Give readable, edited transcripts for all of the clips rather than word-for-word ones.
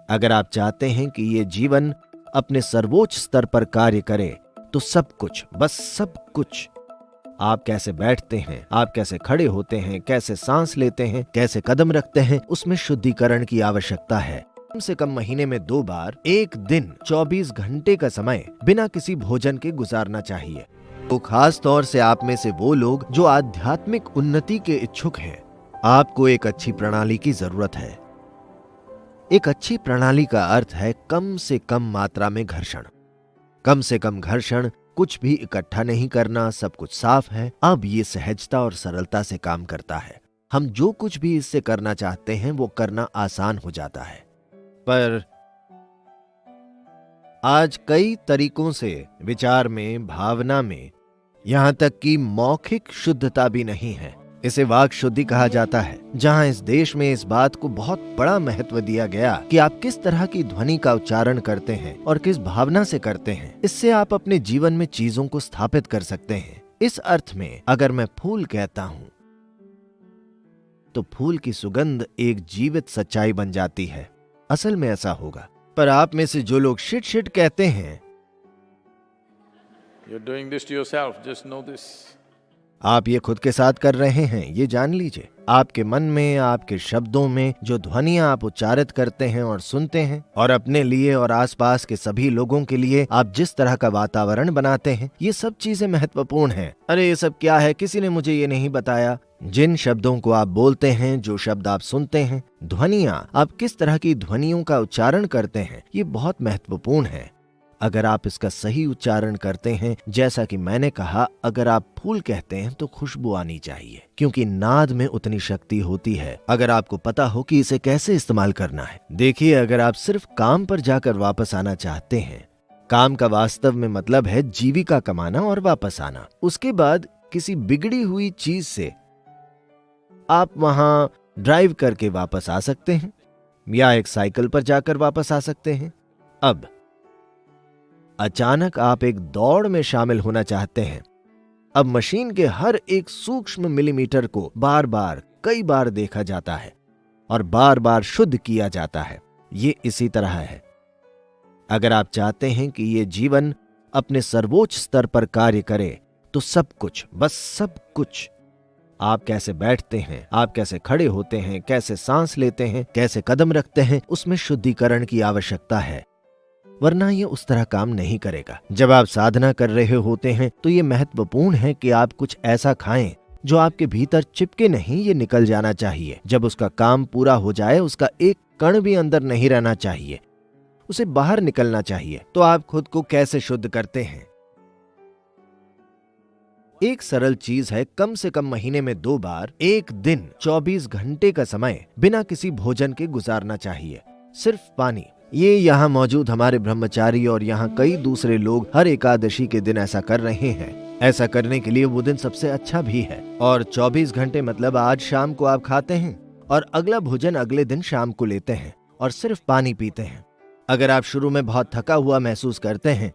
अगर आप चाहते हैं कि ये जीवन अपने सर्वोच्च स्तर पर कार्य करे तो सब कुछ, बस सब कुछ, आप कैसे बैठते हैं, आप कैसे खड़े होते हैं, कैसे सांस लेते हैं, कैसे कदम रखते हैं, उसमें शुद्धिकरण की आवश्यकता है। कम से कम महीने में 2 बार, एक दिन 24 घंटे का समय बिना किसी भोजन के गुजारना चाहिए। तो खास तौर से आप में से वो लोग जो आध्यात्मिक उन्नति के इच्छुक हैं, आपको एक अच्छी प्रणाली की जरूरत है। एक अच्छी प्रणाली का अर्थ है कम से कम मात्रा में घर्षण। कम से कम घर्षण, कुछ भी इकट्ठा नहीं करना, सब कुछ साफ है। अब ये सहजता और सरलता से काम करता है। हम जो कुछ भी इससे करना चाहते हैं वो करना आसान हो जाता है। पर आज कई तरीकों से विचार में, भावना में, यहां तक कि मौखिक शुद्धता भी नहीं है। इसे वाक शुद्धि कहा जाता है, जहां इस देश में इस बात को बहुत बड़ा महत्व दिया गया कि आप किस तरह की ध्वनि का उच्चारण करते हैं और किस भावना से करते हैं। इससे आप अपने जीवन में चीजों को स्थापित कर सकते हैं। इस अर्थ में अगर मैं फूल कहता हूं तो फूल की सुगंध एक जीवित सच्चाई बन जाती है। असल में ऐसा होगा। पर आप में से जो लोग शिट शिट कहते हैं, You're doing this to yourself, just know this. आप ये खुद के साथ कर रहे हैं, ये जान लीजिए। आपके मन में, आपके शब्दों में जो ध्वनियां आप उच्चारित करते हैं और सुनते हैं, और अपने लिए और आसपास के सभी लोगों के लिए आप जिस तरह का वातावरण बनाते हैं, ये सब चीजें महत्वपूर्ण हैं। अरे ये सब क्या है, किसी ने मुझे ये नहीं बताया। जिन शब्दों को आप बोलते हैं, जो शब्द आप सुनते हैं, ध्वनियां, आप किस तरह की ध्वनियों का उच्चारण करते हैं, ये बहुत महत्वपूर्ण है। अगर आप इसका सही उच्चारण करते हैं, जैसा कि मैंने कहा, अगर आप फूल कहते हैं तो खुशबू आनी चाहिए, क्योंकि नाद में उतनी शक्ति होती है अगर आपको पता हो कि इसे कैसे इस्तेमाल करना है। देखिए, अगर आप सिर्फ काम पर जाकर वापस आना चाहते हैं, काम का वास्तव में मतलब है जीविका कमाना और वापस आना। उसके बाद किसी बिगड़ी हुई चीज से आप वहां ड्राइव करके वापस आ सकते हैं या एक साइकिल पर जाकर वापस आ सकते हैं। अब अचानक आप एक दौड़ में शामिल होना चाहते हैं। अब मशीन के हर एक सूक्ष्म मिलीमीटर को बार बार, कई बार देखा जाता है और बार बार शुद्ध किया जाता है। ये इसी तरह है। अगर आप चाहते हैं कि ये जीवन अपने सर्वोच्च स्तर पर कार्य करे तो सब कुछ, बस सब कुछ, आप कैसे बैठते हैं, आप कैसे खड़े होते हैं, कैसे सांस लेते हैं, कैसे कदम रखते हैं, उसमें शुद्धिकरण की आवश्यकता है, वरना ये उस तरह काम नहीं करेगा। जब आप साधना कर रहे होते हैं तो ये महत्वपूर्ण है कि आप कुछ ऐसा खाएं जो आपके भीतर चिपके नहीं, ये निकल जाना चाहिए। जब उसका काम पूरा हो जाए, उसका एक कण भी अंदर नहीं रहना चाहिए, उसे बाहर निकलना चाहिए। तो आप खुद को कैसे शुद्ध करते हैं? एक सरल चीज है, कम से कम महीने में 2 बार, एक दिन 24 घंटे का समय बिना किसी भोजन के गुजारना चाहिए। सिर्फ पानी। ये यहाँ मौजूद हमारे ब्रह्मचारी और यहाँ कई दूसरे लोग हर एकादशी के दिन ऐसा कर रहे हैं। ऐसा करने के लिए वो दिन सबसे अच्छा भी है। और 24 घंटे मतलब आज शाम को आप खाते हैं और अगला भोजन अगले दिन शाम को लेते हैं और सिर्फ पानी पीते हैं। अगर आप शुरू में बहुत थका हुआ महसूस करते हैं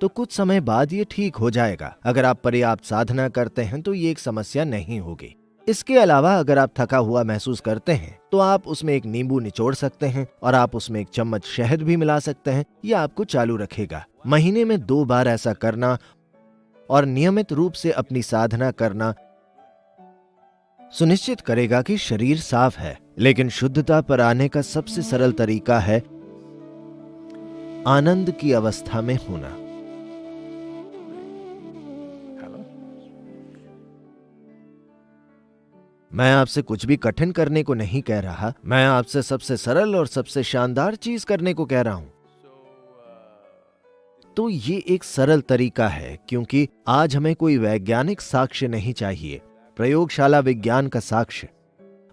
तो कुछ समय बाद ये ठीक हो जाएगा। अगर आप पर्याप्त साधना करते हैं तो ये एक समस्या नहीं होगी। इसके अलावा अगर आप थका हुआ महसूस करते हैं तो आप उसमें एक नींबू निचोड़ सकते हैं और आप उसमें एक चम्मच शहद भी मिला सकते हैं। यह आपको चालू रखेगा। महीने में 2 बार ऐसा करना और नियमित रूप से अपनी साधना करना सुनिश्चित करेगा कि शरीर साफ है। लेकिन शुद्धता पर आने का सबसे सरल तरीका है आनंद की अवस्था में होना। मैं आपसे कुछ भी कठिन करने को नहीं कह रहा, मैं आपसे सबसे सरल और सबसे शानदार चीज करने को कह रहा हूं। तो ये एक सरल तरीका है, क्योंकि आज हमें कोई वैज्ञानिक साक्ष्य नहीं चाहिए, प्रयोगशाला विज्ञान का साक्ष्य।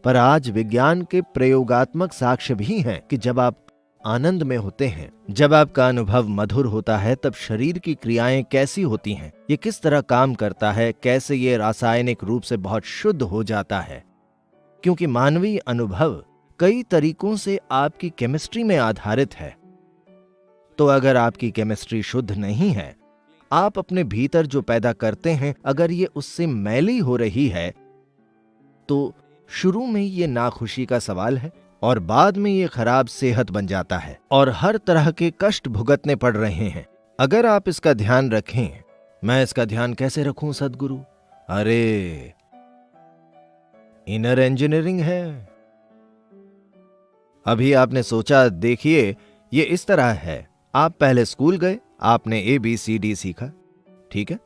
पर आज विज्ञान के प्रयोगात्मक साक्ष्य भी हैं कि जब आप आनंद में होते हैं, जब आपका अनुभव मधुर होता है, तब शरीर की क्रियाएं कैसी होती हैं, ये किस तरह काम करता है, कैसे ये रासायनिक रूप से बहुत शुद्ध हो जाता है। क्योंकि मानवीय अनुभव कई तरीकों से आपकी केमिस्ट्री में आधारित है। तो अगर आपकी केमिस्ट्री शुद्ध नहीं है, आप अपने भीतर जो पैदा करते हैं, अगर ये उससे मैली हो रही है, तो शुरू में ये नाखुशी का सवाल है और बाद में ये खराब सेहत बन जाता है और हर तरह के कष्ट भुगतने पड़ रहे हैं। अगर आप इसका ध्यान रखें। मैं इसका ध्यान कैसे रखूं सद्गुरु? अरे इनर इंजीनियरिंग है। अभी आपने सोचा, देखिए ये इस तरह है, आप पहले स्कूल गए, आपने ABCD सीखा, ठीक है?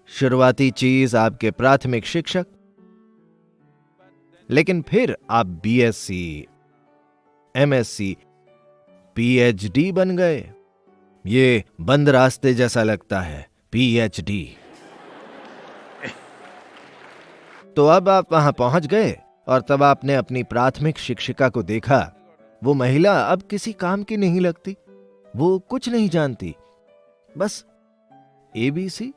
शुरुआती चीज आपके प्राथमिक शिक्षक, लेकिन फिर आप BSc, MSc, PhD बन गए। ये बंद रास्ते जैसा लगता है, PhD। तो अब आप वहां पहुंच गए और तब आपने अपनी प्राथमिक शिक्षिका को देखा। वो महिला अब किसी काम की नहीं लगती, वो कुछ नहीं जानती, बस ABC।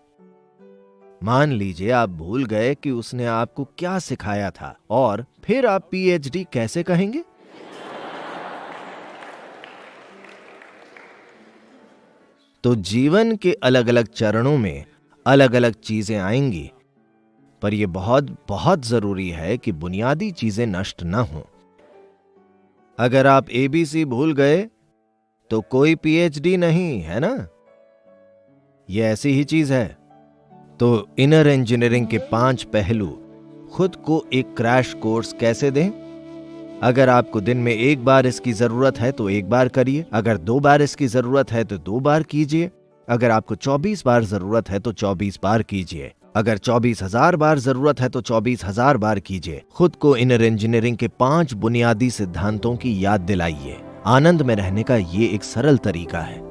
मान लीजिए आप भूल गए कि उसने आपको क्या सिखाया था और फिर आप PhD कैसे कहेंगे? तो जीवन के अलग अलग चरणों में अलग अलग चीजें आएंगी, पर यह बहुत बहुत जरूरी है कि बुनियादी चीजें नष्ट न हों। अगर आप ABC भूल गए तो कोई PhD नहीं, है ना? यह ऐसी ही चीज है। तो इनर इंजीनियरिंग के 5 पहलू खुद को एक क्रैश कोर्स कैसे दें? अगर आपको दिन में 1 बार इसकी जरूरत है तो 1 बार करिए, अगर 2 बार इसकी जरूरत है तो 2 बार कीजिए, अगर आपको 24 बार जरूरत है तो 24 बार कीजिए, अगर 24,000 बार जरूरत है तो 24,000 बार कीजिए। खुद को इनर इंजीनियरिंग के 5 बुनियादी सिद्धांतों की याद दिलाइए। आनंद में रहने का ये एक सरल तरीका है।